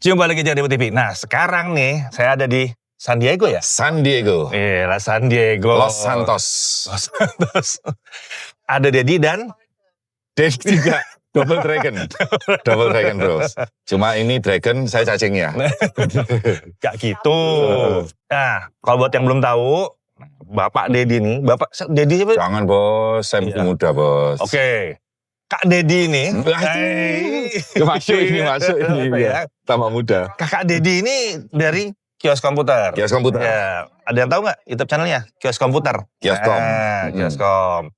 Jumpa lagi di TV. Nah, sekarang nih saya ada di San Diego ya? San Diego. Iya, San Diego. Los Santos. Los Santos. Ada Dedi dan Dedi juga. Double Dragon. Double Dragon Bros. Cuma ini Dragon, saya cacingnya. Gak gitu. Nah, kalau buat yang belum tahu, Bapak Dedi nih, Bapak Dedi siapa? Jangan bos, saya masih muda bos. Oke. Kak Dedi ini. Masuk ini. Ya. Tambah muda. Kakak Dedi ini dari Kios Komputer. Kios Komputer. Ya. Ada yang tahu nggak YouTube channelnya? Kios Komputer. Kioskom. Kioskom.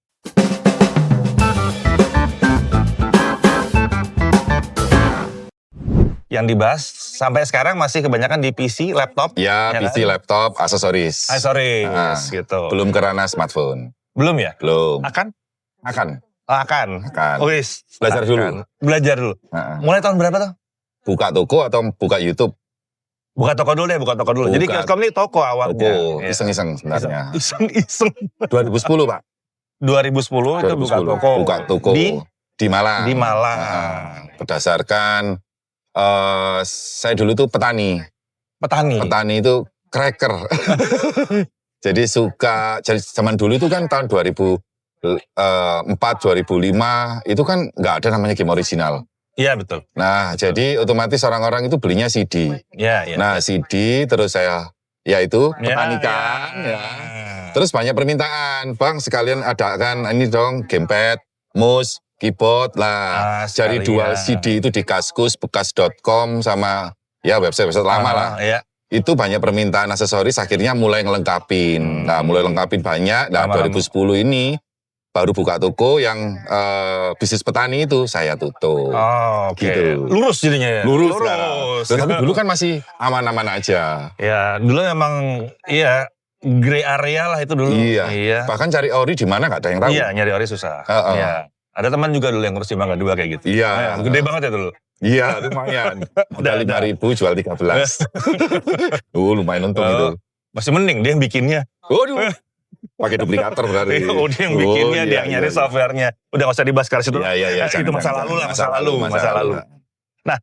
Yang dibahas sampai sekarang masih kebanyakan di PC, laptop. Ya PC, kan? Laptop, aksesoris. Aksesoris, gitu. Belum ke ranah smartphone. Belum ya? Belum. Akan. Akan. Wis. Belajar dulu. Mulai tahun berapa tuh? Buka toko atau buka YouTube? Buka toko dulu deh, buka toko dulu. Jadi Kioskom ini toko awalnya. Toko, iseng-iseng sebenarnya. Iseng. 2010 Pak. 2010 itu buka toko. Di Malang. Di Malang. Berdasarkan, saya dulu tuh petani. Petani itu cracker. Jadi jadi zaman dulu itu kan tahun 2004, 2005 itu kan nggak ada namanya game original. Iya betul. Nah jadi otomatis orang-orang itu belinya CD. Iya. Nah CD terus saya petanikan. Ya. Terus banyak permintaan, Bang sekalian adakan ini dong gamepad, mouse, keyboard lah. Jadi dual CD itu di Kaskus, bekas.com sama ya website lama lah. Iya. Itu banyak permintaan aksesoris akhirnya mulai ngelengkapin. Nah mulai lengkapin banyak. Nah 2010 ini baru buka toko yang bisnis petani itu saya tutup. Oh oke. Gitu. Lurus jadinya ya? Lurus. Tapi dulu kan masih aman-aman aja. Ya dulu emang gray area lah itu dulu. Iya. Bahkan cari ori di mana nggak ada yang tahu. Iya nyari ori susah. Iya. Ada teman juga dulu yang ngurus di Mangga 2 kayak gitu. Iya. Gede banget ya dulu. Iya lumayan. Modal 5.000 jual 13. Lumayan untung itu. Masih mending dia yang bikinnya. Waduh. Pakai duplikator berarti. Dia yang bikinnya, dia yang nyari softwarenya. Udah gak usah dibahas ke situ. Iya. Itu masa lalu. Nah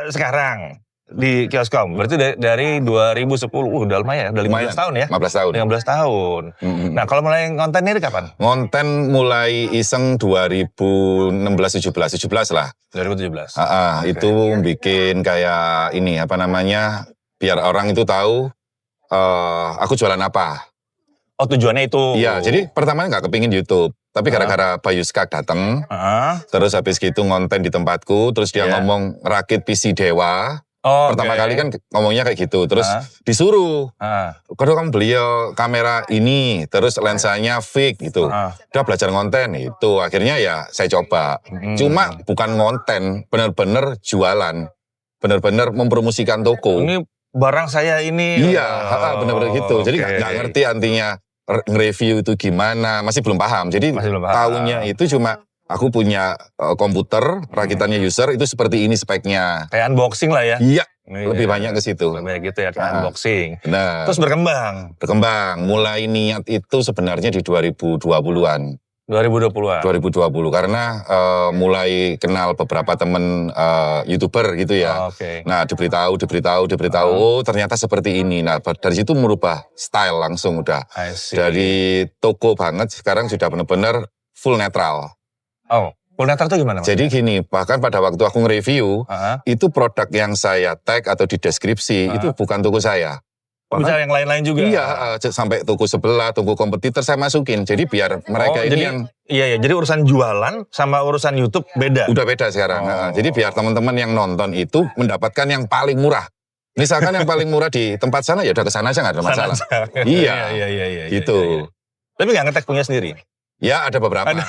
sekarang di Kioskom berarti dari 2010 udah lumayan, udah 15 tahun ya? 15 tahun. 15 tahun. Nah kalau mulai ngonten ini kapan? Ngonten mulai iseng 2016-17 lah. 2017. Itu bikin kayak ini apa namanya, biar orang itu tahu aku jualan apa. Oh tujuannya itu? Iya, jadi pertamanya nggak kepingin YouTube. Tapi gara-gara Bayu Skak dateng, terus habis gitu ngonten di tempatku, terus dia ngomong rakit PC Dewa. Pertama kali kan ngomongnya kayak gitu, terus disuruh, kalau kamu beli kamera ini, terus lensanya fake gitu, udah belajar ngonten itu, akhirnya ya saya coba. Cuma bukan ngonten, bener-bener jualan, bener-bener mempromosikan toko. Ini barang saya ini. Iya, bener-bener gitu. Jadi nggak ngerti artinya nge-review itu gimana, masih belum paham. Jadi tahunya itu cuma aku punya komputer, rakitannya user itu seperti ini speknya. Kayak unboxing lah ya? Iya, lebih banyak ke situ. Lebih banyak gitu ya, kayak unboxing. Nah, terus berkembang? Berkembang, mulai niat itu sebenarnya di 2020-an. 2020-an? 2020, karena mulai kenal beberapa temen YouTuber gitu ya. Nah diberitahu, ternyata seperti ini. Nah dari situ merubah style langsung udah. Dari toko banget, sekarang sudah benar-benar full netral. Oh, full netral itu gimana? Jadi gini, bahkan pada waktu aku nge-review, itu produk yang saya tag atau di deskripsi, itu bukan toko saya. Bisa yang lain-lain juga? Iya, sampai toko sebelah, toko kompetitor saya masukin. Jadi biar mereka ini yang... Iya, jadi urusan jualan sama urusan YouTube beda? Udah beda sekarang. Jadi biar teman-teman yang nonton itu mendapatkan yang paling murah. Misalkan yang paling murah di tempat sana, ya udah ke sana aja nggak ada masalah. Iya, gitu. Tapi nggak ngetek punya sendiri? Ya ada beberapa. Ya,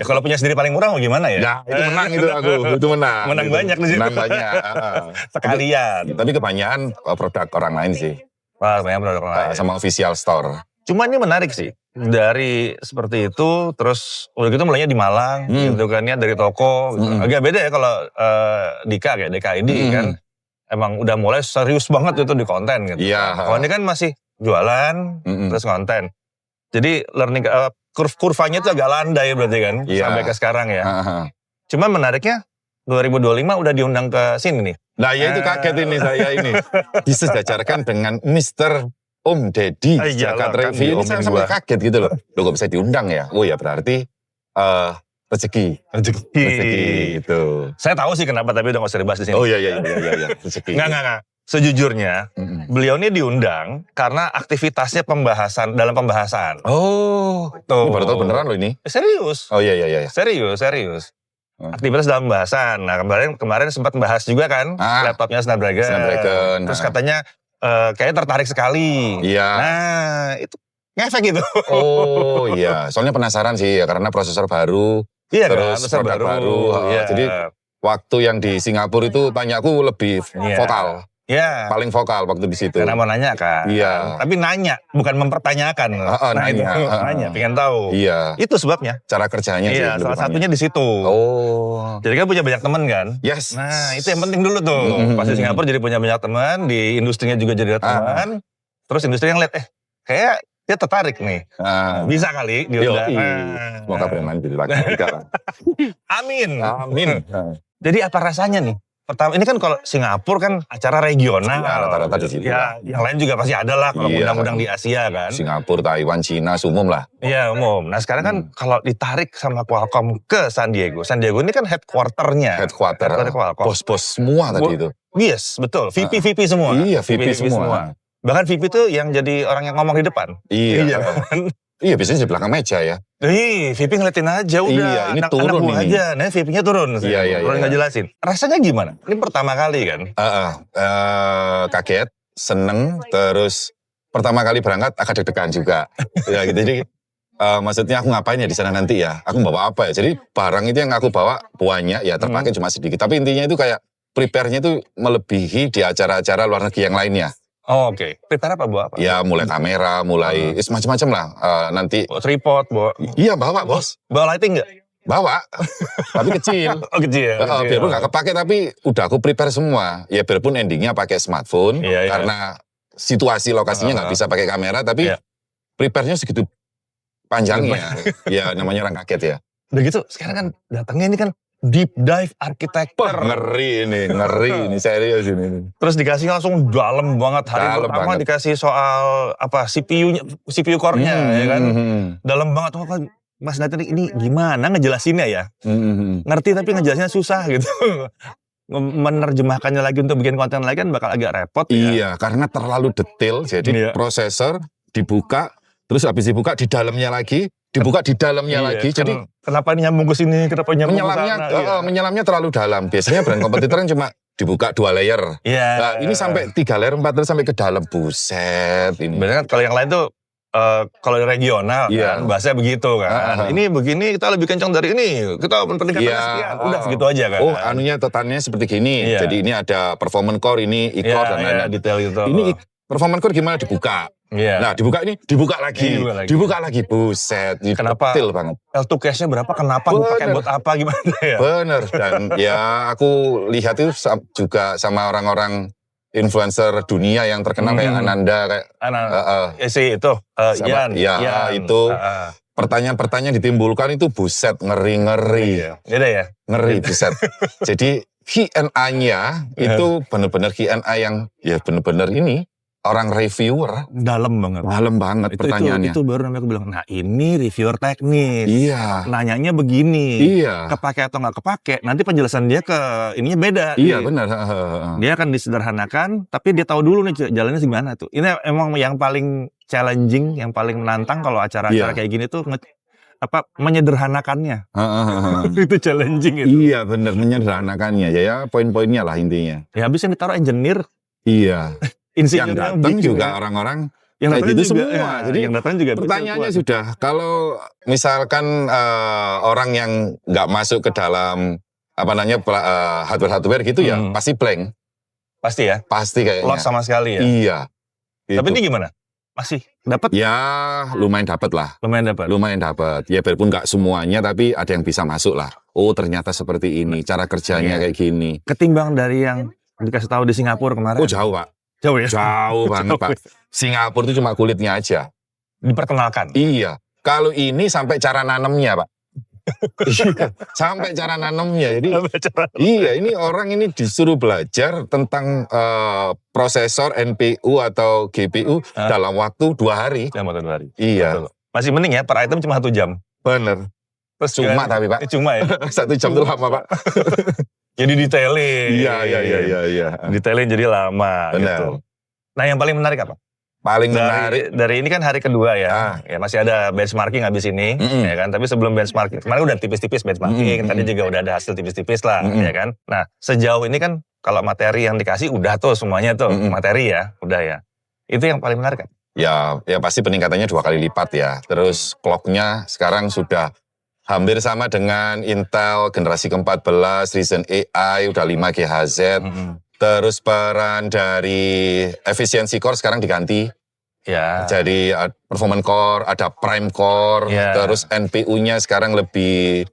kalau punya sendiri paling murah mau gimana ya? Ya itu menang itu aku, itu menang. Menang banyak di situ. Menang banyak. Sekalian. Tapi kebanyakan produk orang lain sih. Wah, banyak produk orang lain. Sama official store. Cuma ini menarik sih. Dari seperti itu, terus udah gitu mulainya di Malang, gitu kan ya, dari toko. Gitu. Agak beda ya kalau Dika kayak DKID kan. Emang udah mulai serius banget itu di konten gitu. Iya. Kalau ini kan masih jualan, terus konten. Jadi learning kurvanya itu agak landai berarti kan sampai ke sekarang ya. Cuma menariknya 2025 udah diundang ke sini nih Nah ya itu kaget ini saya ini. Disejajarkan dengan Mr. Om Deddy Jakarta Review. Ini saya sampai kaget gitu loh. Loh kok bisa diundang ya? Oh ya berarti rezeki itu. Saya tahu sih kenapa tapi udah gak usah dibahas di sini. Oh iya rezeki. Enggak. Sejujurnya beliau ini diundang karena aktivitasnya dalam pembahasan. Oh, tuh. Baru tahu beneran loh ini. Serius. Oh iya. Serius. Aktivitas dalam pembahasan. Nah kemarin sempat bahas juga kan laptopnya Snapdragon. Terus katanya kayaknya tertarik sekali. Iya. Nah itu ngefek gitu. Oh iya, soalnya penasaran sih ya karena prosesor baru. Iya terus kan, produk baru. Iya. Jadi waktu yang di Singapura itu tanyaku lebih vokal. Iya. Paling vokal waktu di situ. Karena mau nanya kan. Iya. Tapi nanya, bukan mempertanyakan. Nanya, pengen tahu. Iya. Itu sebabnya. Cara kerjanya sih. Iya, salah satunya di situ. Oh. Jadi kan punya banyak teman kan. Yes. Nah, itu yang penting dulu tuh. Pas di Singapura jadi punya banyak teman, di industrinya juga jadi teman. Terus industri yang lihat, kayak dia tertarik nih. Bisa kali diundang. Semoga preman jadi lagi. Amin. Jadi apa rasanya nih? Pertama, ini kan kalau Singapura kan acara regional. Ya, rata-rata di situ. Ya, yang lain juga pasti ada lah kalau undang-undang di Asia kan. Singapura, Taiwan, Cina, umum lah. Iya, umum. Nah sekarang kan kalau ditarik sama Qualcomm ke San Diego. San Diego ini kan headquarter-nya. Headquarter Qualcomm. Bos-bos semua tadi itu. Yes, betul. VP semua. Iya, VP semua. Bahkan VP itu yang jadi orang yang ngomong di depan. Iya kan. Iya, biasanya di belakang meja ya. VP ngeliatin aja udah. Iya, ini turun anak ini. aja. Nah, VP-nya turun. Iya. Turun nggak jelasin. Rasanya gimana? Ini pertama kali kan? Kaget, seneng, terus pertama kali berangkat agak deg-degan juga. Ya gitu. Jadi maksudnya aku ngapain ya di sana nanti ya? Aku bawa apa ya? Jadi barang itu yang aku bawa banyak ya, terpakai cuma sedikit. Tapi intinya itu kayak prepare-nya itu melebihi di acara-acara luar negeri yang lainnya. Oh, oke. Prepare apa bawa apa? Ya mulai kamera, mulai macam-macam lah. Nanti tripod, bawa. Iya bawa bos. Bawa lighting nggak? Bawa, tapi kecil. Oh kecil. Biarpun nggak kepake tapi udah aku prepare semua. Ya biarpun endingnya pakai smartphone karena situasi lokasinya nggak bisa pakai kamera, tapi prepare-nya segitu panjangnya. Ya namanya orang kaget ya. Udah gitu, sekarang kan datangnya ini kan deep dive arsitektur. Ngeri ini serius ini. Terus dikasih langsung dalam banget. Hari pertama dikasih soal apa CPU core-nya ya kan. Dalam banget. Mas Nathan ini gimana ngejelasinnya ya? Ngerti tapi ngejelasinnya susah gitu. Menerjemahkannya lagi untuk bikin konten lagi kan bakal agak repot. Iya, karena terlalu detail. Jadi prosesor dibuka, terus habis dibuka di dalamnya lagi. Dibuka di dalamnya lagi. Jadi kenapa ini nyambung ke sini? Kenapa nyambung ke sana? Menyelamnya terlalu dalam. Biasanya brand kompetitor kan cuma dibuka 2 layer. Nah, ini sampai 3 layer, 4 layer sampai ke dalam. Buset ini. Bener kan kalau yang lain tuh kalau regional kan bahasanya begitu kan. Ini begini kita lebih kencang dari ini. Kita pentingkan sekian. Udah segitu aja kan. Oh, anunya totalnya seperti gini. Jadi ini ada performance core, ini e-core dan lain-lain. Detail gitu. Ini performance core gimana dibuka? Nah dibuka ini, dibuka lagi, buset. Kenapa? Detail banget. L2 cache-nya berapa? Kenapa? Dipakai buat apa? Gimana ya? Bener, dan ya aku lihat itu juga sama orang-orang influencer dunia yang terkenal kayak Ananda kayak. itu, Ian. Itu. Pertanyaan-pertanyaan ditimbulkan itu buset, ngeri-ngeri. Beda ya? Ngeri, buset. Jadi Q&A-nya itu bener-bener Q&A yang ya bener-bener ini. Orang reviewer dalam banget pertanyaannya. Itu baru namanya aku bilang, nah ini reviewer teknis. Iya. Nanyanya begini. Iya. Kepake atau nggak kepake, nanti penjelasan dia ke ininya beda. Iya benar. Dia akan disederhanakan, tapi dia tahu dulu nih jalannya gimana tuh. Ini emang yang paling challenging, yang paling menantang kalau acara-acara kayak gini tuh menyederhanakannya. Itu challenging itu. Iya benar, menyederhanakannya. Ya poin-poinnya lah intinya. Ya habis yang ditaruh engineer. Iya. Yang datang juga ya. orang-orang yang kayak gitu semua. Jadi yang datang juga pertanyaannya sudah, kalau misalkan orang yang nggak masuk ke dalam hardware gitu ya pasti blank. Pasti ya? Pasti kayaknya. Lost sama sekali ya? Iya. Gitu. Tapi ini gimana? Masih dapat? Ya lumayan dapat lah. Lumayan dapat. Ya biarpun nggak semuanya tapi ada yang bisa masuk lah. Oh ternyata seperti ini, cara kerjanya kayak gini. Ketimbang dari yang dikasih tahu di Singapura kemarin. Oh jauh Pak. Jauh ya? Jauh banget Pak. Singapura itu cuma kulitnya aja. Diperkenalkan? Iya. Kalau ini sampai cara nanamnya Pak. Iya, sampai cara nanamnya. Jadi iya, ini orang ini disuruh belajar tentang prosesor NPU atau GPU dalam waktu 2 hari. Dalam waktu 2 hari. Iya. Betul. Masih mending ya, per item cuma 1 jam. Bener. Terus Cuma tapi Pak. Cuma ya? 1 jam itu lama Pak. Jadi detailin. Iya. Detailin jadi lama. Benar. Gitu. Nah yang paling menarik apa? Paling menarik dari ini kan hari kedua ya. Ya masih ada benchmarking habis ini, ya kan. Tapi sebelum benchmarking, kemarin udah tipis-tipis benchmarking, tadi juga udah ada hasil tipis-tipis lah, ya kan. Nah sejauh ini kan kalau materi yang dikasih udah tuh semuanya tuh materi ya, udah ya. Itu yang paling menarik kan? Ya pasti peningkatannya 2 kali lipat ya. Terus clock-nya sekarang sudah hampir sama dengan Intel generasi ke-14, Ryzen AI udah 5 GHz. Terus peran dari efisiensi core sekarang diganti. Ya. Jadi performance core, ada prime core, terus NPU-nya sekarang lebih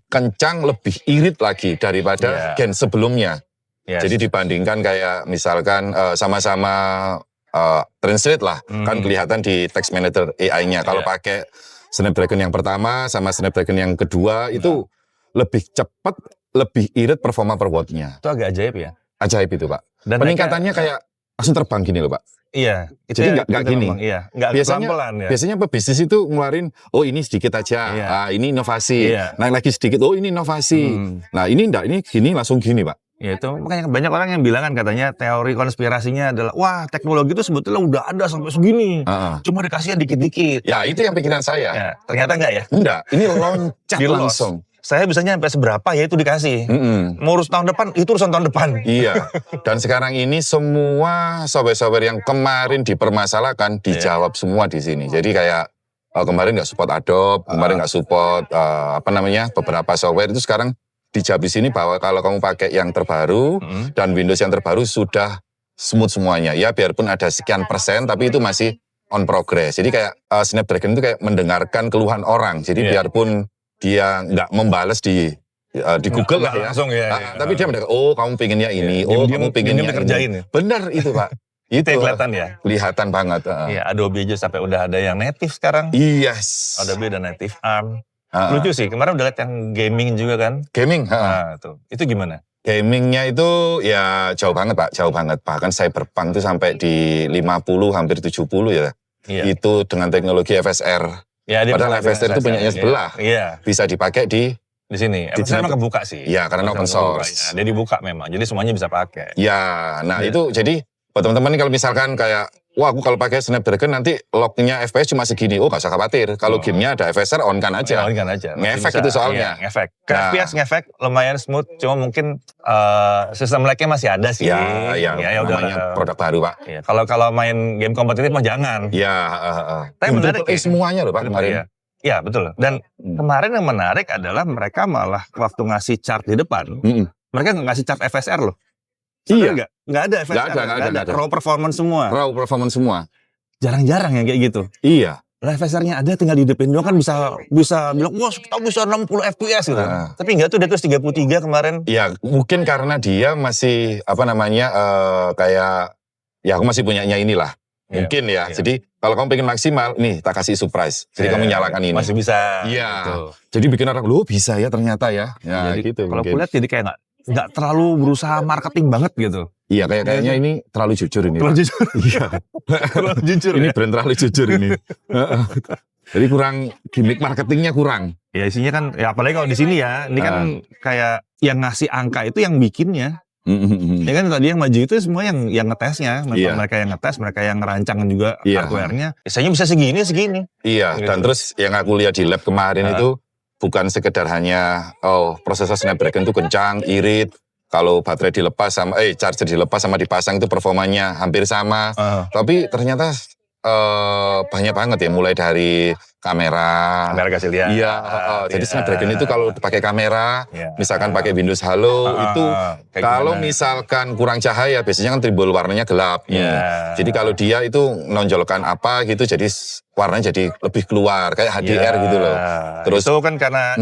kencang, lebih irit lagi daripada gen sebelumnya. Jadi dibandingkan kayak misalkan sama-sama translate lah, kan kelihatan di text manager AI-nya. Kalau pakai Snapdragon yang pertama sama Snapdragon yang kedua itu lebih cepat, lebih irit performa per watt-nya. Itu agak ajaib ya. Ajaib itu Pak. Dan peningkatannya kayak langsung terbang gini loh Pak. Iya. Jadi nggak gini. Iya. Nggak pelan-pelan ya. Biasanya pebisnis itu ngeluarin, oh ini sedikit aja, ini inovasi. Naik lagi sedikit, oh ini inovasi. Nah ini enggak, ini gini langsung gini Pak. Ya itu makanya banyak orang yang bilang kan katanya teori konspirasinya adalah wah teknologi itu sebetulnya udah ada sampai segini. Cuma dikasihnya dikit-dikit. Ya itu yang pikiran saya. Ya, ternyata enggak ya? Enggak, ini loncat langsung. Saya bisa nyampe seberapa ya itu dikasih. Mau urus tahun depan, itu urusan tahun depan. Iya, dan sekarang ini semua software-software yang kemarin dipermasalahkan, dijawab semua di sini. Jadi kayak kemarin nggak support Adobe, kemarin nggak support beberapa software itu sekarang dijawab di sini bahwa kalau kamu pakai yang terbaru dan Windows yang terbaru sudah smooth semuanya. Ya biarpun ada sekian persen, tapi itu masih on progress. Jadi kayak Snapdragon itu kayak mendengarkan keluhan orang. Jadi biarpun dia nggak membales di Google lah ya. Langsung ya. Tapi dia mendengar, oh kamu pinginnya ini, kamu pinginnya ini. Benar itu Pak. Itu kelihatan ya? Kelihatan banget. Iya, Adobe aja sampai udah ada yang native sekarang. Yes. Adobe dan native ARM. Lucu sih, kemarin udah lihat yang gaming juga kan? Gaming? Nah, itu gimana? Gamingnya itu ya jauh banget Pak, jauh banget. Bahkan Cyberpunk itu sampai di 50, hampir 70 ya. Itu dengan teknologi FSR. Ya, padahal FSR itu punyanya sebelah. Iya. Bisa dipakai di sini. FSR memang kebuka sih. Iya, karena open source. Dia dibuka memang, jadi semuanya bisa pakai. Ya, nah itu jadi buat teman-teman nih kalau misalkan kayak, wah aku kalau pakai Snapdragon nanti lognya FPS cuma segini. Oh gak usah khawatir, kalau gamenya ada FSR on kan aja. On kan aja. Ngefek itu soalnya. Iya, ngefek. FPS ngefek lumayan smooth, cuma mungkin sistem lag-nya masih ada sih. Ya namanya produk baru Pak. Ya, kalau main game kompetitif mah jangan. Ya, tapi menarik semuanya loh Pak kemarin. Iya betul. Dan kemarin yang menarik adalah mereka malah waktu ngasih chart di depan, mereka nggak ngasih chart FSR loh. Iya. Nggak ada FSR. Nggak ada. Raw performance semua. Raw performance semua. Jarang-jarang yang kayak gitu. Iya. FSR-nya ada, tinggal dihidupin doang kan bisa bilang, wah kita bisa 60 FPS gitu. Tapi enggak tuh, dia terus 33 kemarin. Iya, mungkin karena dia masih kayak ya aku masih punyanya inilah. Mungkin ya. Jadi kalau kamu pengen maksimal, nih tak kasih surprise. Jadi kamu nyalakan ini. Masih bisa. Iya. Gitu. Jadi bikin orang, loh bisa ya ternyata ya. Ya jadi, gitu. Kalau aku lihat jadi kayak nggak terlalu berusaha marketing banget gitu. Iya, kayaknya ini terlalu jujur ini. Terlalu jujur. Iya. Terlalu jujur. Ini brand terlalu jujur ini. Jadi kurang gimmick marketingnya kurang. Ya isinya kan, ya apalagi kalau di sini ya, ini kan kayak yang ngasih angka itu yang bikinnya. Ya kan tadi yang maju itu semua yang ngetesnya, mereka yang ngetes, mereka yang ngerancang juga hardware-nya. Biasanya bisa segini. Iya, gitu. Dan terus yang aku lihat di lab kemarin itu bukan sekedar hanya prosesor Snapdragon itu kencang, irit. Kalau baterai dilepas sama charger dilepas sama dipasang itu performanya hampir sama. Tapi ternyata banyak banget ya, mulai dari kamera kasih lihat. Iya, jadi Snapdragon itu kalau pakai kamera, misalkan pakai Windows Halo itu kalau misalkan kurang cahaya biasanya kan timbul warnanya gelap. Jadi kalau dia itu nonjolkan apa gitu, jadi warnanya jadi lebih keluar kayak HDR gitu loh. Terus itu kan karena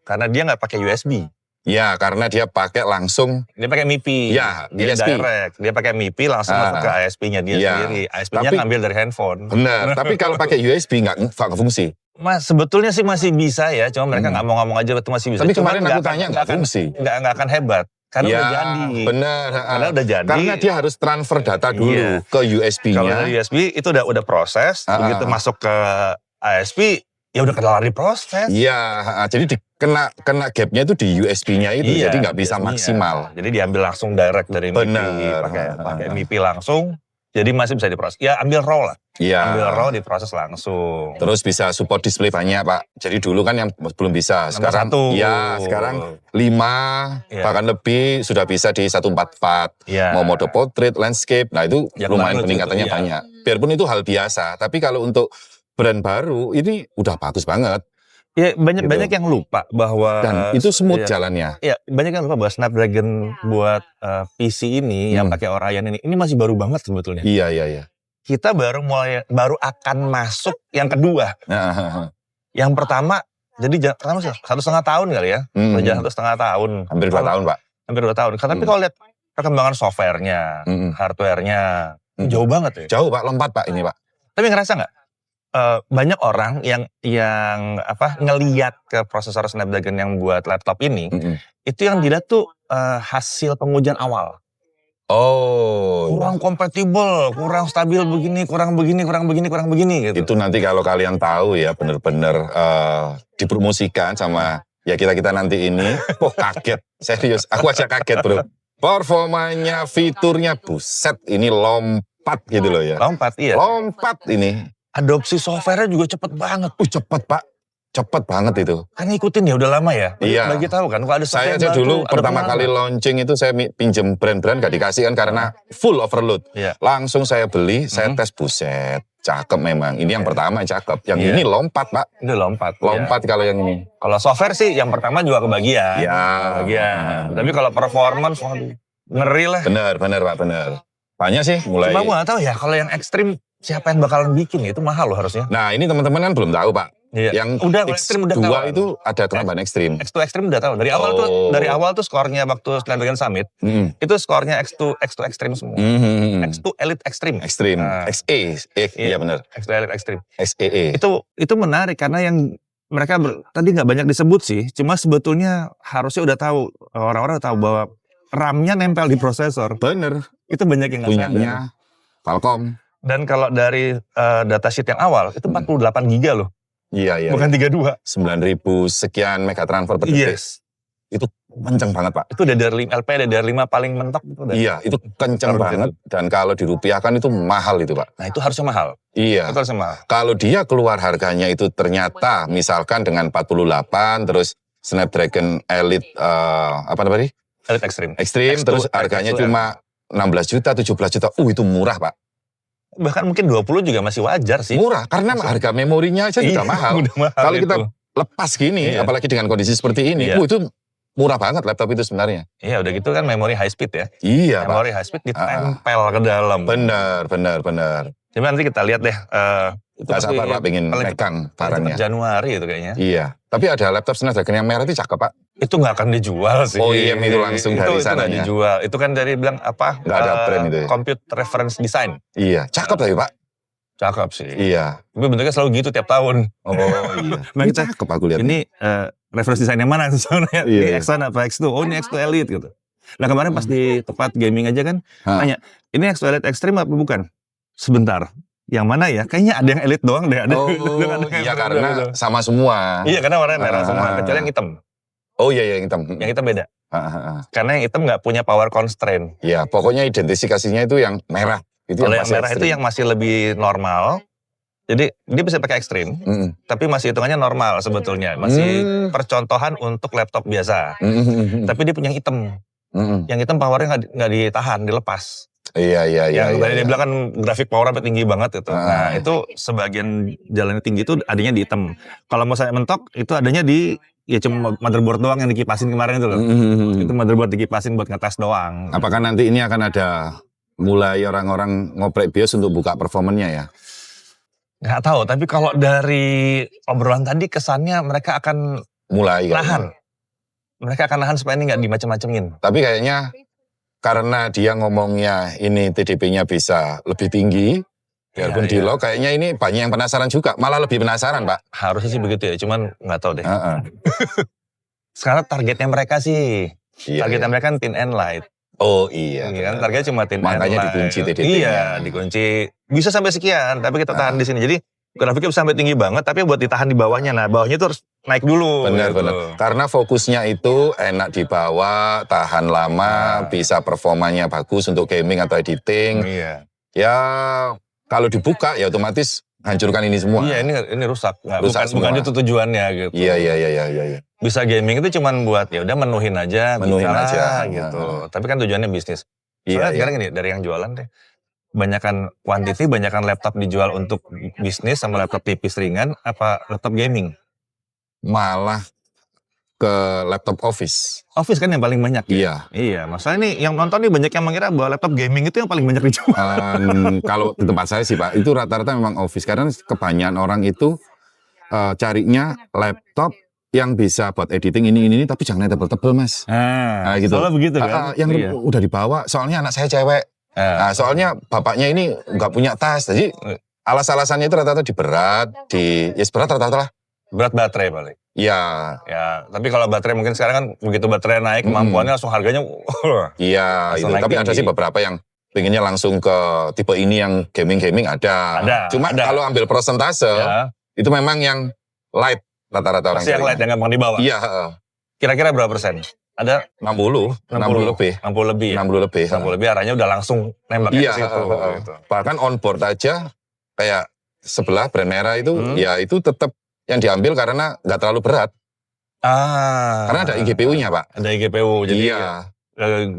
karena dia nggak pakai USB. Ya, karena dia pakai langsung. Dia pakai MIPI. Ya, dia direct. Dia pakai MIPI langsung masuk ke ASP-nya dia sendiri. ASP-nya ngambil dari handphone. Benar, tapi kalau pakai USB nggak fungsi. Mas, sebetulnya sih masih bisa ya, cuma mereka nggak mau ngomong aja itu masih bisa. Tapi kemarin aku tanya nggak fungsi. Nggak akan hebat. Karena ya, udah jadi. Benar. Karena udah jadi. Karena dia harus transfer data dulu ke USB-nya. Kalau dari USB itu udah proses, begitu masuk ke ASP, ya udah kelar diproses. Iya, jadi kena gapnya itu di USB-nya itu, jadi nggak bisa maksimal. Jadi diambil langsung direct dari MIPI, pakai MIPI langsung. Jadi masih bisa diproses. Ya ambil raw lah. Iya. Ambil raw diproses langsung. Terus bisa support display banyak Pak. Jadi dulu kan yang belum bisa. Sekarang sekarang 5 bahkan lebih sudah bisa di 144. Mau mode portrait, landscape. Nah itu lumayan peningkatannya banyak. Biarpun itu hal biasa. Tapi kalau untuk brand baru ini udah bagus banget. Ya banyak yang lupa bahwa dan itu smooth jalannya. Iya, banyak yang lupa bahwa Snapdragon buat PC ini yang pakai Orion ini masih baru banget sebetulnya. Iya. Kita baru akan masuk yang kedua. Yang pertama, jadi pertama 1,5 tahun kali ya. Berjalan 1,5 tahun. Hampir 2 tahun, Pak. Hampir 2 tahun. Tapi kalau lihat perkembangan softwarenya, hardwarenya, jauh banget ya. Jauh Pak, lompat Pak ini Pak. Tapi ngerasa nggak? Banyak orang yang ngeliat ke prosesor Snapdragon yang buat laptop ini, itu yang dilihat tuh hasil pengujian awal. Kurang kompatibel, kurang stabil begini, kurang begini gitu. Itu nanti kalau kalian tahu ya bener-bener dipromosikan sama ya kita nanti ini, kaget, serius, aku aja kaget bro. Performanya, fiturnya, buset, ini lompat gitu loh ya. Lompat, iya. Lompat ini. Adopsi softwarenya juga cepet banget. Cepet Pak. Cepet banget itu. Kan ngikutin ya udah lama ya. Iya. Bagi tahu kan kalau ada saya aja dulu pertama kali launching itu saya pinjem brand-brand gak dikasih kan karena full overload. Langsung saya beli, saya tes, buset. Cakep memang. Ini yang pertama cakep. Yang ini lompat Pak. Ini lompat. Lompat kalau yang ini. Kalau software sih yang pertama juga kebagian. Tapi kalau performance ngeri lah. Bener Pak, bener. Banyak sih mulai. Cuma gue gak tahu ya kalau yang ekstrim siapa yang bakalan bikin ya, itu mahal loh harusnya. Nah ini teman-teman kan belum tahu Pak. Yang X2 itu ada tambahan ekstrim. X2 ekstrim udah tahu. Dari awal tuh skornya waktu Snapdragon Summit, itu skornya X2 ekstrim semua. X2 Elite Extreme. Extreme. XE. Iya benar. X2 Elite Extreme. XEE. Itu menarik karena yang mereka tadi nggak banyak disebut sih. Cuma sebetulnya harusnya udah tahu, orang-orang tahu bahwa RAM-nya nempel di prosesor. Bener. Itu banyak yang nggak sadar. Punyanya Qualcomm. Dan kalau dari datasheet yang awal, itu 48 giga loh. Iya. Bukan 32. 9.000 sekian mega transfer per detik. Itu kenceng banget Pak. Itu LPDDR5 paling mentok. Iya, itu kenceng banget. Dan kalau dirupiahkan itu mahal itu Pak. Nah itu harusnya mahal. Iya. Itu harusnya mahal. Kalau dia keluar harganya itu ternyata misalkan dengan 48, terus Snapdragon Elite, Elite Extreme. Terus harganya cuma 16 juta, 17 juta. Itu murah Pak. Bahkan mungkin 20 juga masih wajar sih. Murah, karena harga memorinya aja juga mahal. Kalau kita lepas gini, apalagi dengan kondisi seperti ini, itu murah banget laptop itu sebenarnya. Iya, udah gitu kan memori high speed ya. Iya Pak. Memori high speed ditempel ke dalam. Benar. Jadi nanti kita lihat deh. Gak sabar Pak pengen megang barangnya. Januari itu kayaknya. Iya, tapi ada laptop Snapdragon yang merah itu cakep Pak. Itu gak akan dijual sih. Oh iya, itu langsung dari sananya. Itu gak dijual. Itu kan dari bilang apa? Gak ada brand itu ya. Compute Reference Design. Iya, cakep tapi Pak. Cakep sih. Iya. Tapi bentuknya selalu gitu tiap tahun. Oh iya. Nah, cakep aku lihat. Ini reference design yang mana? Soalnya ini X1 apa X2? Oh ini X2 Elite gitu. Nah kemarin pas di tempat gaming aja kan, tanya, ini X2 Elite Extreme apa bukan? Sebentar. Yang mana ya? Kayaknya ada yang Elite doang deh. Ada iya karena sama semua. Iya karena warnanya merah semua, kecuali yang hitam. Oh iya yang hitam. Yang hitam beda. Karena yang hitam nggak punya power constraint. Iya, pokoknya identifikasinya itu yang merah. Kalau yang merah itu yang masih lebih normal. Jadi dia bisa pakai ekstrim, tapi masih hitungannya normal sebetulnya. Masih percontohan untuk laptop biasa. Tapi dia punya yang hitam. Yang hitam powernya nggak ditahan, dilepas. Iya. Yang tadi dia bilang kan grafik power sampai tinggi banget itu. Nah itu sebagian jalannya tinggi itu adanya di hitam. Kalau mau saya mentok itu adanya di ya cuma motherboard doang yang dikipasin kemarin itu loh. Itu motherboard dikipasin buat ngetes doang. Apakah nanti ini akan ada mulai orang-orang ngoprek BIOS untuk buka performanya ya? Nggak tahu, tapi kalau dari obrolan tadi kesannya mereka akan mulai nahan. Mereka akan nahan supaya ini nggak dimacem-macemin. Tapi kayaknya karena dia ngomongnya ini TDP-nya bisa lebih tinggi, Biarpun di lock kayaknya ini banyak yang penasaran juga. Malah lebih penasaran, Pak. Harusnya sih begitu ya, cuman nggak tahu deh. Sekarang targetnya mereka sih. Targetnya mereka kan thin and light. Oh iya. Kan targetnya cuma thin and light. Makanya dikunci TDT-nya. Iya, dikunci. Bisa sampai sekian, tapi kita tahan di sini. Jadi grafiknya bisa sampai tinggi banget, tapi buat ditahan di bawahnya. Nah, bawahnya itu harus naik dulu. Benar. Karena fokusnya itu enak dibawa, tahan lama, bisa performanya bagus untuk gaming atau editing. Iya. Ya kalau dibuka ya otomatis hancurkan ini semua. Iya, ini rusak. Bukan itu tujuannya gitu. Iya. Bisa gaming itu cuman buat ya udah menuhin aja gitu. Tapi kan tujuannya bisnis. Soalnya sekarang ini dari yang jualan deh. Banyakan quantity, banyakan laptop dijual untuk bisnis sama laptop tipis ringan apa laptop gaming? Malah ke laptop office. Office kan yang paling banyak. Iya. Iya, masalah ini yang nonton nih banyak yang mengira bahwa laptop gaming itu yang paling banyak dijual. Kalau di tempat saya sih Pak, itu rata-rata memang office. Karena kebanyakan orang itu carinya laptop yang bisa buat editing ini tapi jangan yang tebel-tebel Mas. Nah, gitu. Soalnya begitu kan. Yang udah dibawa, soalnya anak saya cewek. Nah, soalnya bapaknya ini nggak punya tas. Jadi alasannya itu rata-rata diberat, berat rata-rata lah. Berat baterai paling. Iya. Ya, tapi kalau baterai mungkin sekarang kan begitu baterai naik kemampuannya langsung harganya. Iya, itu. Tapi ada sih beberapa yang pengennya langsung ke tipe ini yang gaming ada. Cuma kalau ambil persentase, itu memang yang light rata-rata orang. Masih yang light yang gampang dibawa. Iya. Kira-kira berapa persen? Ada 60 lebih. 60 lebih ya? 60 lebih arahnya udah langsung nembak ke situ. Gitu. Bahkan on board aja kayak sebelah brand merah itu, ya itu tetap yang diambil karena nggak terlalu berat. Karena ada iGPU-nya Pak. Ada iGPU, jadi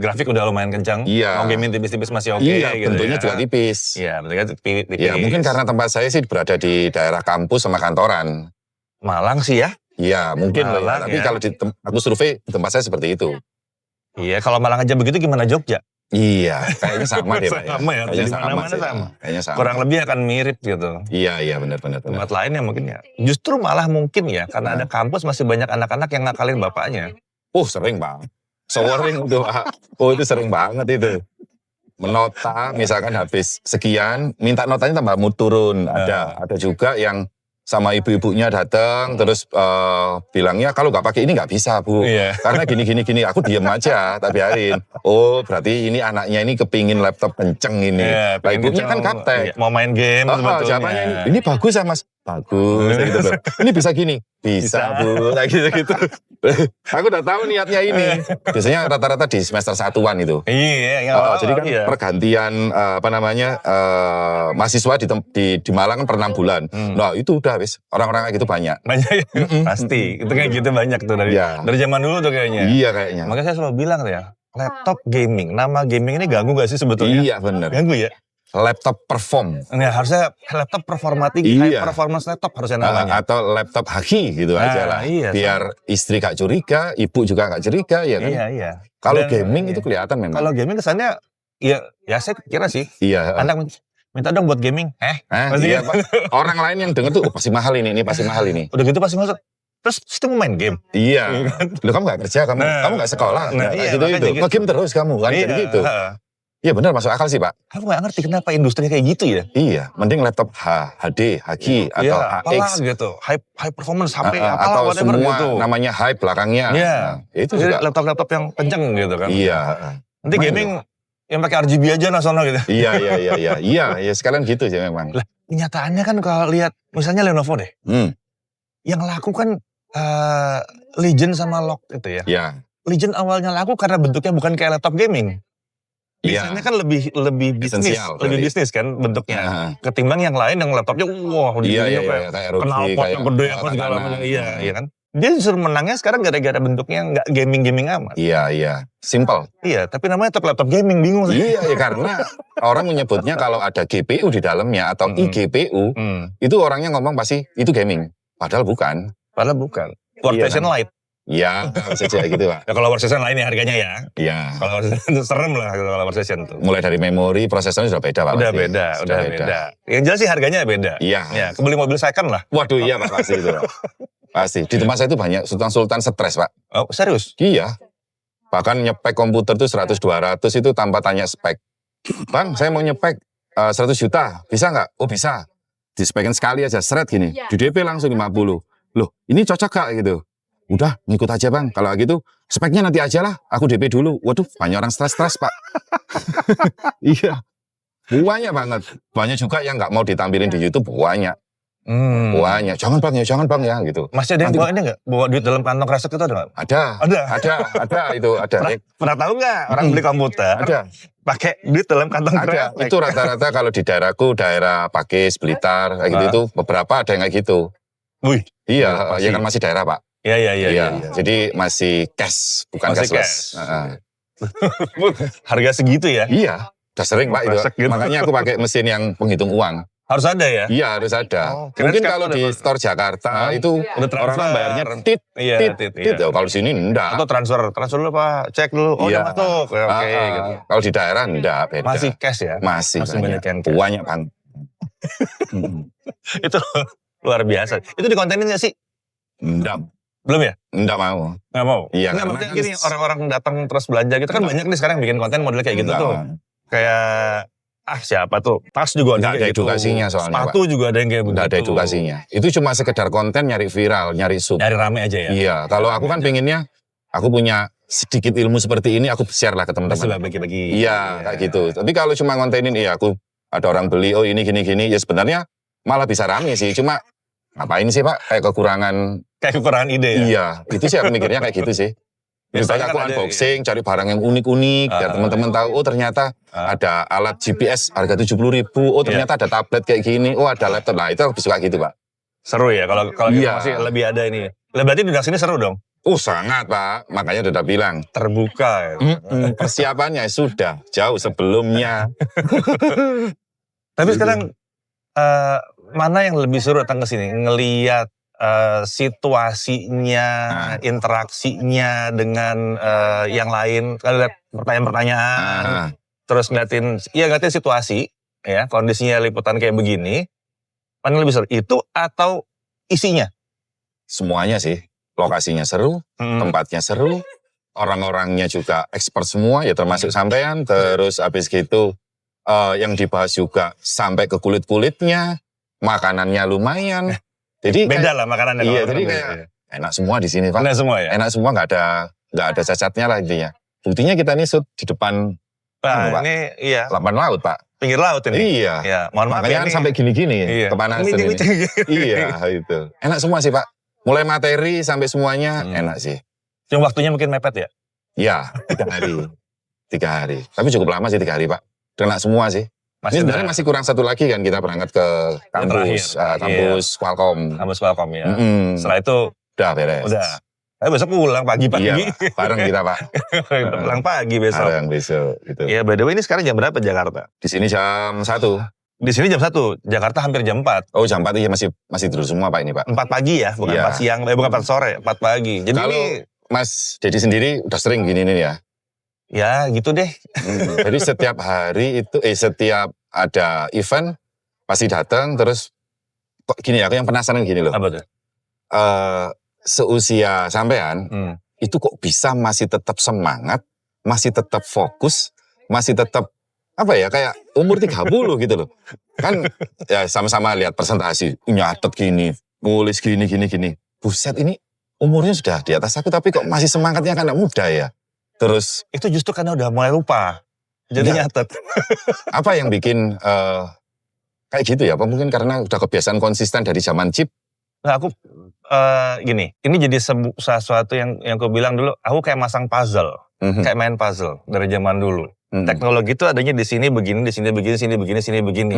grafik udah lumayan kencang. Iya. Mau gaming tipis-tipis masih oke. Iya, gitu bentuknya juga tipis. Iya, bentuknya tipis. Ya mungkin karena tempat saya sih berada di daerah kampus sama kantoran. Malang sih ya. Iya, mungkin Malang, tapi kalau aku survei di tempat saya seperti itu. Iya, kalau Malang aja begitu gimana Jogja? Iya, kayaknya sama deh Pak. Sama ya, kayaknya sama. Kayaknya sama. Kurang lebih akan mirip gitu. Iya, benar. Tempat lainnya mungkin ya. Justru malah mungkin ya, karena ada kampus masih banyak anak-anak yang ngakalin bapaknya. Sering Bang. Sering itu Pak. Itu sering banget itu. Menota, misalkan habis sekian, minta notanya tambah turun. Ada juga yang sama ibu-ibunya datang terus bilangnya kalau nggak pakai ini nggak bisa Bu, karena gini aku diem aja tak biarin. Berarti ini anaknya ini kepingin laptop kenceng ini. Ibunya kan gaptek, mau main game jawabannya ini bagus ya Mas, bagus gitu. Ini bisa gini, bisa Bu, gitu. Aku udah tahu niatnya ini. Biasanya rata-rata di semester 1-an itu. Jadi kan pergantian mahasiswa di Malang kan per 6 bulan. Nah itu udah habis, orang-orang kayak gitu banyak. Pasti, itu kayak gitu banyak tuh dari zaman dulu tuh kayaknya. Iya kayaknya. Makanya saya selalu bilang ya, laptop gaming, nama gaming ini ganggu gak sih sebetulnya? Iya benar. Ganggu ya? Laptop perform. Nah, harusnya laptop performa tinggi, high performance laptop harusnya namanya. Atau laptop haki gitu aja lah. Biar istri gak curiga, ibu juga gak curiga ya kan. Iya. Kalau gaming itu kelihatan memang. Kalau gaming kesannya, ya saya kira sih. Iya. Anak minta dong buat gaming. Iya, Pak. Orang lain yang denger tuh pasti mahal ini pasti mahal ini. Udah gitu pasti masuk. Terus itu mau main game. Iya. Loh kamu gak kerja, kamu gak sekolah. Gitu. Nge-game terus kamu kan jadi gitu. Iya benar masuk akal sih Pak. Aku gak ngerti kenapa industri kayak gitu ya. Iya, mending laptop HD, HQ atau HX gitu. High performance HP atau semua gitu. Namanya high belakangnya. Iya. Itu juga laptop-laptop yang kenceng gitu kan. Iya. Nanti gaming yang pakai RGB aja nasional gitu. Iya, sekalian gitu sih memang. Lah, kenyataannya kan kalau lihat misalnya Lenovo deh. Yang laku kan Legion sama Log itu ya. Iya. Legion awalnya laku karena bentuknya bukan kayak laptop gaming. Biasanya kan lebih bisnis, bisnis kan bentuknya. Ketimbang yang lain yang laptopnya kayak knalpot yang gede apa segala macam. Iya kan. Dia justru menangnya sekarang gara-gara bentuknya nggak gaming amat. Iya. Simple. Iya, tapi namanya tetap laptop gaming, bingung sih. Iya, karena orang menyebutnya kalau ada GPU di dalamnya atau iGPU, itu orangnya ngomong pasti itu gaming. Padahal bukan. Workstation Lite. Iya, bisa gitu Pak. Ya kalau workstation lain ya harganya ya. Iya. Kalau workstation itu serem lah kalau workstation tuh. Mulai dari memori, prosesornya sudah beda Pak. Udah beda. Yang jelas sih harganya beda. Iya. Ya, kebeli mobil second lah. Waduh iya Pak, pasti itu Pak. Pasti. Di tempat saya itu banyak sultan stres Pak. Oh serius? Iya. Bahkan nyepek komputer tuh 100-200 itu tanpa tanya spek. Bang, saya mau nyepek 100 juta, bisa nggak? Oh bisa. Dispekin sekali aja, seret gini. Di DP langsung 50. Loh, ini cocok gak gitu? Udah, ngikut aja bang. Kalau gitu, speknya nanti aja lah. Aku DP dulu. Waduh, banyak orang stres-stres pak. Iya, banyak banget. Banyak juga yang nggak mau ditampilin di YouTube, banyak. Banyak. Jangan bang ya gitu. Masih ada yang bawa ini nggak? Bawa duit dalam kantong kresek itu ada nggak? Ada itu ada. Pernah tahu nggak orang beli komputer? Ada. Pakai duit dalam kantong kresek. Itu rata-rata kalau di daerahku, daerah Pakis, Blitar, kayak gitu itu beberapa ada yang kayak gitu. Wih. Iya, ya kan masih daerah pak. Iya. Jadi masih cash, bukan masih cashless. Harga segitu ya? Iya, udah sering pak itu. Gitu. Makanya aku pakai mesin yang penghitung uang. Harus ada ya? Iya harus ada. Mungkin kalau di store Jakarta itu orang bayarnya tit. Kalau sini enggak. Atau transfer dulu pak, cek dulu. Oh udah masuk. Oke. Gitu. Kalau di daerah enggak beda. Masih cash ya? Masih banyak yang cash. Banyak bang. Itu luar biasa. Itu dikontenin nggak sih? Enggak. Belum ya? Enggak mau. Nggak mau? Iya. Nggak, maksudnya gini, orang-orang datang terus belanja gitu kan banyak nih sekarang bikin konten model kayak gitu tuh. Kayak siapa tuh? Tas juga ada edukasinya gitu. soalnya. Sepatu juga ada yang kayak begitu. Nggak ada edukasinya. Itu cuma sekedar konten nyari viral, nyari sub. Nyari rame aja ya? Iya. Kalau aku kan pengennya, aku punya sedikit ilmu seperti ini, aku share lah ke teman-teman. Bagi-bagi. Iya, kayak gitu. Tapi kalau cuma kontenin, aku ada orang beli, oh ini gini-gini, ya sebenarnya malah bisa rame sih. Cuma ngapain sih pak? Kayak kekurangan ide ya? Iya, itu sih aku mikirnya kayak gitu sih. Misalnya aku unboxing, cari barang yang unik-unik, biar teman-teman tahu, oh ternyata ada alat GPS harga 70.000, oh ternyata ada tablet kayak gini, oh ada laptop, nah itu aku suka gitu pak. Seru ya, kalau masih lebih ada ini. Berarti di sini seru dong? Sangat pak, makanya udah bilang. Terbuka ya? Persiapannya sudah jauh sebelumnya. Tapi sekarang, mana yang lebih seru datang ke sini? Ngelihat situasinya, interaksinya dengan yang lain, lihat pertanyaan-pertanyaan, terus ngeliatin situasi, ya kondisinya liputan kayak begini, mana lebih seru? Itu atau isinya? Semuanya sih, lokasinya seru, tempatnya seru, orang-orangnya juga expert semua, ya termasuk sampean, terus habis gitu yang dibahas juga sampai ke kulit-kulitnya, makanannya lumayan. Jadi beda lah makanannya. Iya, jadi kayak enak semua di sini pak. Enak semua ya. Enak semua, nggak ada cacatnya lah intinya. Buktinya kita nih shoot di depan. Ini iya. Lapan laut pak. Pinggir laut ini. Iya. Ya, mohon maaf makanya kan sampai gini-gini kepanasan ini. Iya itu. Enak semua sih pak. Mulai materi sampai semuanya enak sih. Yang waktunya mungkin mepet ya? Iya, 3 hari. 3 hari. Tapi cukup lama sih 3 hari pak. Kena semua sih. Ini sebenarnya masih kurang satu lagi kan kita berangkat ke kampus Qualcomm. Kampus Qualcomm ya. Setelah itu udah beres. Udah. Besok pulang pagi-pagi. Iya, bareng kita pak. Pulang pagi besok. Bareng besok gitu. Iya, by the way ini sekarang jam berapa Jakarta? Di sini jam 1. Di sini jam 1, Jakarta hampir jam 4. Oh jam 4 iya masih tidur semua pak ini pak. 4 pagi ya, bukan 4 siang, bukan 4 sore, 4 pagi. Jadi kalau ini, Mas Dedi sendiri udah sering gini nih ya? Ya gitu deh. Jadi setiap hari itu, setiap ada event pasti datang terus kok gini ya, aku yang penasaran gini loh. Apa tuh? Seusia sampean itu kok bisa masih tetap semangat, masih tetap fokus, masih tetap apa ya kayak umur 30 gitu loh. Kan ya sama-sama lihat presentasi, nyatet gini, nulis gini. Buset ini umurnya sudah di atas aku tapi kok masih semangatnya karena muda ya. Terus itu justru karena udah mulai lupa. Jadi nyatet. Apa yang bikin kayak gitu ya? Apa mungkin karena udah kebiasaan konsisten dari zaman chip? Nah, aku gini, ini jadi sesuatu yang aku bilang dulu, aku kayak masang puzzle, kayak main puzzle dari zaman dulu. Teknologi itu adanya di sini begini, di sini begini, sini begini.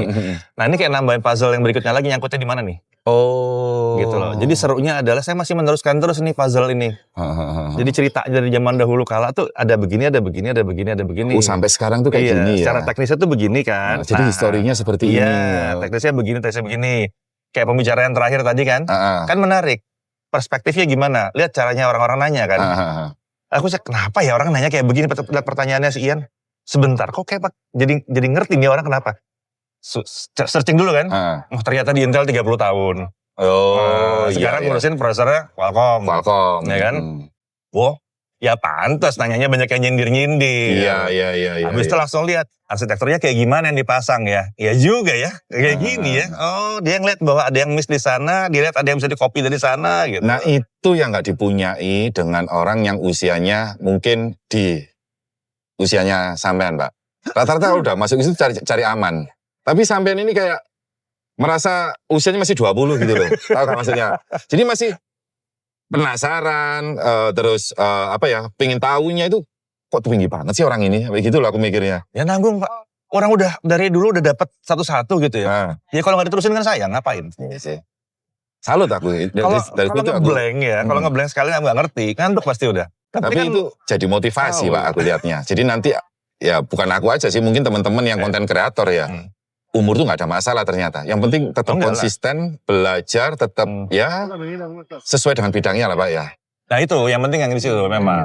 Nah ini kayak nambahin puzzle yang berikutnya lagi, nyangkutnya di mana nih? Oh. Gitu loh. Jadi serunya adalah saya masih meneruskan terus nih puzzle ini. Jadi cerita dari zaman dahulu kala tuh ada begini. Oh sampai sekarang tuh kayak gini ya? Secara teknisnya tuh begini kan. Jadi historinya seperti ini. Iya, teknisnya begini. Kayak pembicaraan terakhir tadi kan. Kan menarik. Perspektifnya gimana? Lihat caranya orang-orang nanya kan. Aku cek kenapa ya orang nanya kayak begini, lihat pertanyaannya si Ian. Sebentar, kok kayak jadi ngerti nih orang kenapa? Searching dulu kan, ternyata di Intel 30 tahun. Oh, sekarang ngurusin prosesornya Qualcomm. Qualcomm. Ya kan? Wow, Ya pantas nanyanya banyak yang nyindir-nyindir. Iya. Habis itu langsung lihat arsitekturnya kayak gimana yang dipasang ya. Ya juga ya, kayak gini ya. Oh dia ngeliat bahwa ada yang miss di sana, dia lihat ada yang bisa di-copy dari sana gitu. Nah itu yang gak dipunyai dengan orang yang usianya mungkin di usianya sampean Pak. Rata-rata udah masuk itu cari aman. Tapi sampean ini kayak merasa usianya masih 20 gitu loh. Tahu gak maksudnya? Jadi masih penasaran, terus pengen tahunya itu kok tinggi banget sih orang ini, kayak gitu loh aku mikirnya. Ya nanggung Pak, orang udah dari dulu udah dapat satu-satu gitu ya. Ya kalau nggak diterusin kan sayang, ngapain? Iya sih. Salut aku. Kalau ngeblank ya, kalau ngeblank sekali nggak ngerti, ngantuk pasti udah. Tapi kan itu jadi motivasi Pak aku lihatnya. Jadi nanti ya bukan aku aja sih, mungkin teman-teman yang konten kreator ya. Umur tuh gak ada masalah ternyata. Yang penting tetap konsisten, belajar, tetap ya sesuai dengan bidangnya lah Pak ya. Nah itu yang penting yang di situ memang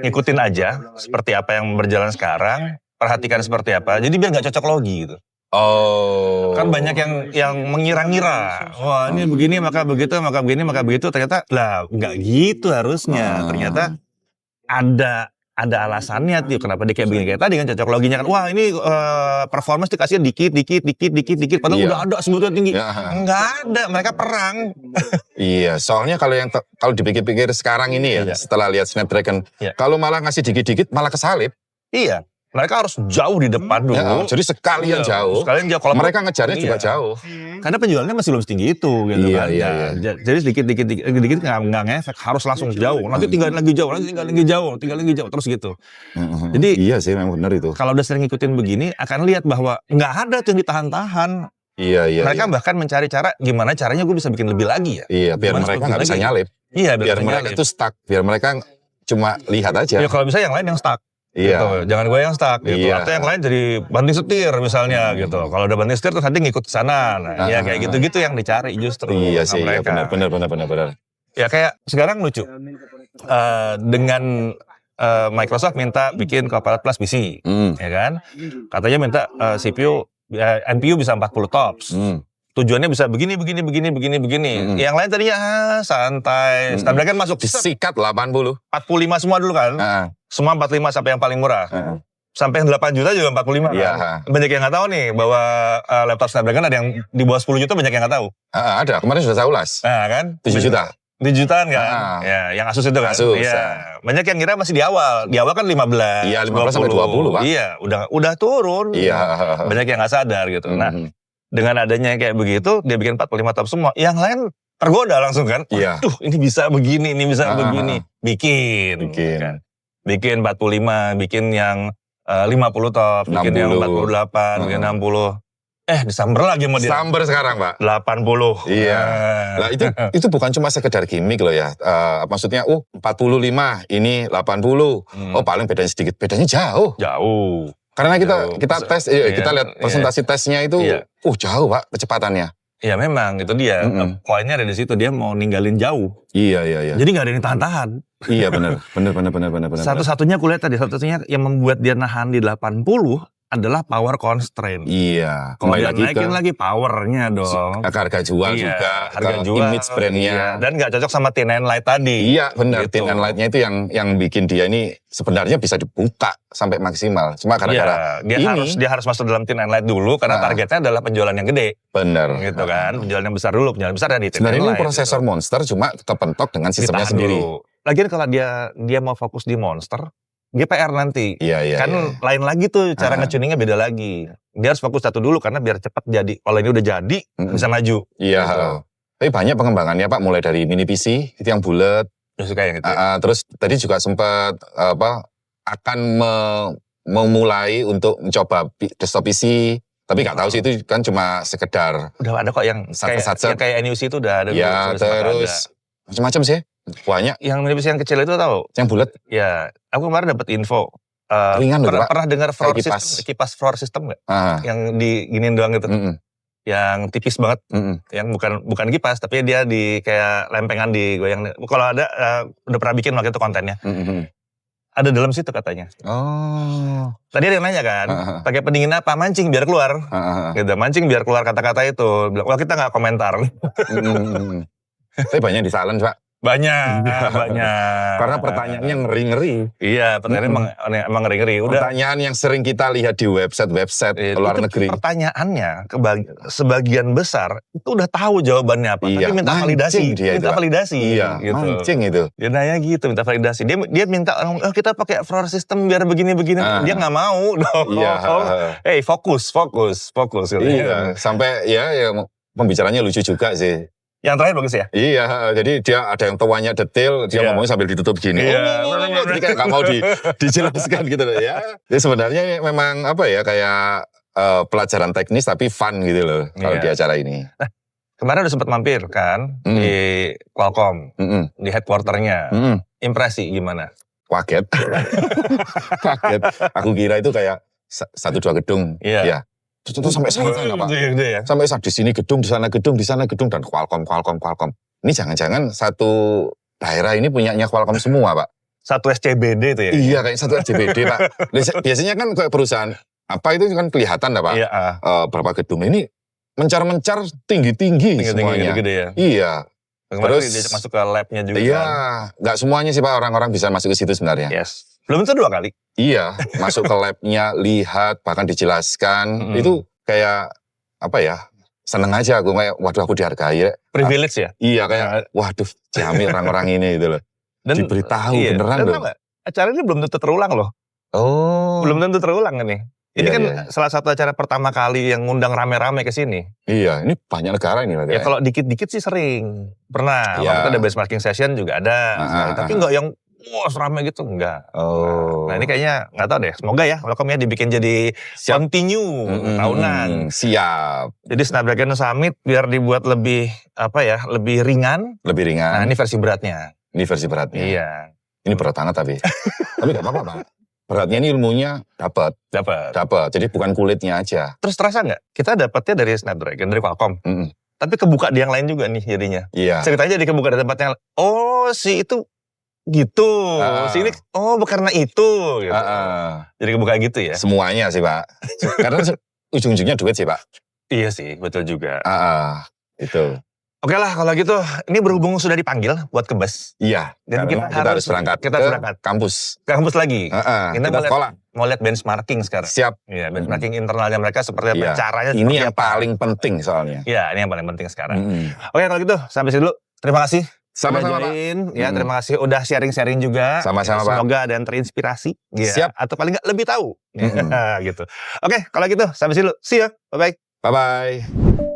ngikutin aja seperti apa yang berjalan sekarang, perhatikan seperti apa. Jadi biar nggak cocok logi gitu. Oh. Kan banyak yang mengira-ngira. Wah ini begini maka begitu, maka begini maka begitu. Ternyata lah nggak gitu harusnya. Ternyata ada alasannya tuh kenapa dia kayak begini kayak tadi kan cocok loginya kan wah ini performance dikasih dikit padahal udah ada sebetulnya tinggi nggak ada mereka perang. Iya soalnya kalau dipikir-pikir sekarang ini ya setelah lihat Snapdragon kalau malah ngasih dikit-dikit malah kesalip. Iya mereka harus jauh di depan dulu. Jadi sekalian jauh. Kalau mereka ngejarnya juga jauh. Karena penjualannya masih belum setinggi itu gitu kan. Iya. Jadi sedikit nggak ngefek, harus langsung jauh. Nanti tinggal lagi jauh, terus gitu. Jadi iya sih memang benar itu. Kalau udah sering ngikutin begini akan lihat bahwa nggak ada tuh yang ditahan-tahan. Iya. Mereka bahkan mencari cara gimana caranya gue bisa bikin lebih lagi ya. Iya, biar mereka nggak bisa nyalip. Iya, biar mereka itu stuck, biar mereka cuma lihat aja. Ya kalau bisa yang lain yang stuck. Iya. Gitu. Jangan gue yang stuck gitu. Atau yang lain jadi banting setir misalnya gitu. Kalau udah banting setir terus nanti ngikut sana. Nah, ya kayak gitu-gitu yang dicari justru. Iya sih, iya, benar. Ya kayak sekarang lucu. Dengan Microsoft minta bikin Copilot Plus PC, ya kan? Katanya minta CPU, NPU bisa 40 TOPS. Tujuannya bisa begini. Yang lain tadinya santai. Snapdragon masuk. Disikat 80. 45 semua dulu kan. Semua 45 sampai yang paling murah. Sampai yang 8 juta juga 45 kan. Banyak yang nggak tahu nih bahwa laptop Snapdragon ada yang di bawah 10 juta banyak yang nggak tahu. Ada, kemarin sudah saya ulas. Nah kan. 7 juta. 7 jutaan kan. Ya, yang Asus itu kan. Asus. Iya. Banyak yang kira masih di awal. Di awal kan 15. Iya, 15 sampai 20 Pak. Iya, udah turun. Iya. Banyak yang nggak sadar gitu. Nah, dengan adanya kayak begitu, dia bikin 45 top semua. Yang lain tergoda langsung kan. Waduh, ini bisa begini, ini bisa begini. Bikin. Kan? Bikin 45, bikin yang 50 top, 60. bikin yang 48, bikin 60. Disamber lagi mau dia. Samber sekarang Pak. 80. Iya. Nah itu bukan cuma sekedar gimmick loh ya. Maksudnya 45, ini 80. Oh paling bedanya sedikit. Bedanya jauh. Jauh. Karena kita tes, kita lihat presentasi tesnya itu, jauh Pak kecepatannya. Iya memang itu dia. Poinnya ada di situ, dia mau ninggalin jauh. Iya. Jadi nggak ada yang tahan-tahan. Iya benar. Satu-satunya kulihat tadi, satu-satunya yang membuat dia nahan di 80 adalah power constraint. Iya. Kalau dia naikin lagi powernya dong. Harga jual juga. Harga jual. Image brandnya. Dan nggak cocok sama thin and light tadi. Iya benar. Gitu. Thin and lightnya itu yang bikin dia ini sebenarnya bisa dibuka sampai maksimal. Cuma gara-gara dia harus masuk dalam thin and light dulu karena targetnya adalah penjualan yang gede. Benar. Gitu kan. Penjualan yang besar dulu. Penjualan besar dari thin and light. Sebenarnya ini prosesor Monster cuma kepentok dengan sistemnya sendiri. Lagian kalau dia mau fokus di Monster, GPR nanti. Iya. Kan lain lagi tuh cara nge-tuningnya beda lagi. Dia harus fokus satu dulu karena biar cepat jadi. Kalau ini udah jadi bisa maju. Iya. Gitu. Tapi banyak pengembangannya Pak, mulai dari mini PC itu yang bulat. Kayak gitu. Terus tadi juga sempat akan memulai untuk mencoba desktop PC. Tapi nggak tahu sih itu kan cuma sekedar. Udah ada kok yang kayak NUC itu udah ada. Ya terus macam-macam sih. Banyak. Yang mini PC yang kecil itu tahu? Yang bulat? Ya, aku kemarin dapat info. Ringan loh Pak. Pernah dengar kipas floor system nggak? Yang diginiin doang gitu. Yang tipis banget. Yang bukan kipas, tapi dia di kayak lempengan digoyang. Kalau ada, udah pernah bikin waktu itu kontennya. Ada dalam situ katanya. Oh. Tadi ada yang nanya kan, pakai pendingin apa? Mancing biar keluar. Gitu, mancing biar keluar kata-kata itu. Bilang, kita nggak komentar. Tapi banyak di silent Pak. Banyak. Karena pertanyaannya ngeri-ngeri. Iya, pertanyaannya emang ngeri-ngeri. Pertanyaan yang sering kita lihat di website luar negeri. Pertanyaannya sebagian besar itu udah tahu jawabannya apa, tapi minta validasi. Iya, gitu. Mancing itu. Dia nanya gitu, minta validasi. Dia minta, kita pakai fraud system biar begini-begini. Dia nggak mau dong. Iya. Fokus. Iya, sampai ya pembicaranya lucu juga sih. Yang terakhir bagus ya? Iya, jadi dia ada yang tuanya detail, dia ngomongnya sambil ditutup gini. Jadi kayak gak mau dijelaskan gitu loh ya. Jadi sebenarnya memang apa ya, kayak pelajaran teknis tapi fun gitu loh kalau di acara ini. Nah, kemarin udah sempat mampir kan di Qualcomm, di headquarternya. Impresi gimana? Kaget. Aku kira itu kayak 1-2 gedung. Iya. Itu sampai sana Pak. Ya. Sampai di sini gedung, di sana gedung, dan Qualcomm. Ini jangan-jangan satu daerah ini punyanya Qualcomm semua Pak. Satu SCBD itu ya? Iya, kayak satu SCBD Pak. Biasanya kan kayak perusahaan apa itu kan kelihatan lah Pak. Iya. Berapa gedung ini mencar-mencar tinggi-tinggi semuanya. Gede ya? Iya. Terus masuk ke labnya juga. Iya, nggak semuanya sih Pak, orang-orang bisa masuk ke situ sebenarnya. Yes. Belum itu 2 kali. Iya, masuk ke labnya, lihat, bahkan dijelaskan. Itu kayak apa ya? Seneng aja aku, kayak waduh aku dihargai. Privilege ya? Iya, kayak waduh jamin orang-orang ini gitu loh. Dan diberitahu beneran loh. Acara ini belum tentu terulang loh. Oh. Belum tentu terulang nih. Ini kan salah satu acara pertama kali yang ngundang rame-rame ke sini. Iya, ini banyak negara ini. Ya kalau dikit-dikit sih sering. Pernah. Waktu ada benchmarking session juga ada. Tapi enggak yang serame gitu, enggak. Nah ini kayaknya nggak tahu deh. Semoga ya Qualcomm ya dibikin jadi continue tahunan. Siap. Jadi Snapdragon Summit biar dibuat lebih lebih ringan. Lebih ringan. Nah ini versi beratnya. Iya. Ini berat banget tapi. Tapi nggak apa-apa Pak. Beratnya ini ilmunya dapat. Jadi bukan kulitnya aja. Terus terasa nggak? Kita dapatnya dari Snapdragon, dari Qualcomm. Tapi kebuka di yang lain juga nih jadinya. Iya. Ceritanya jadi kebuka di tempatnya. Oh si itu gitu. Si ini karena itu. Gitu. Jadi kebuka gitu ya. Semuanya sih Pak. Karena ujung-ujungnya duit sih Pak. Iya sih, betul juga. Itu. Oke lah kalau gitu, ini berhubung sudah dipanggil buat ke bus. Iya. Dan kita harus berangkat. Kita harus berangkat. Kampus. Ke kampus lagi. Kita mau lihat benchmarking sekarang. Siap. Iya, benchmarking internalnya mereka seperti apa, caranya seperti ini yang paling penting soalnya. Iya, ini yang paling penting sekarang. Oke kalau gitu, sampai sini dulu. Terima kasih. Sama-sama Pak. Ya, terima kasih udah sharing-sharing juga. Sama-sama Pak. Semoga ada yang terinspirasi. Siap. Atau paling nggak lebih tahu. Gitu. Oke, kalau gitu sampai sini dulu. See ya. Bye-bye. Bye-bye.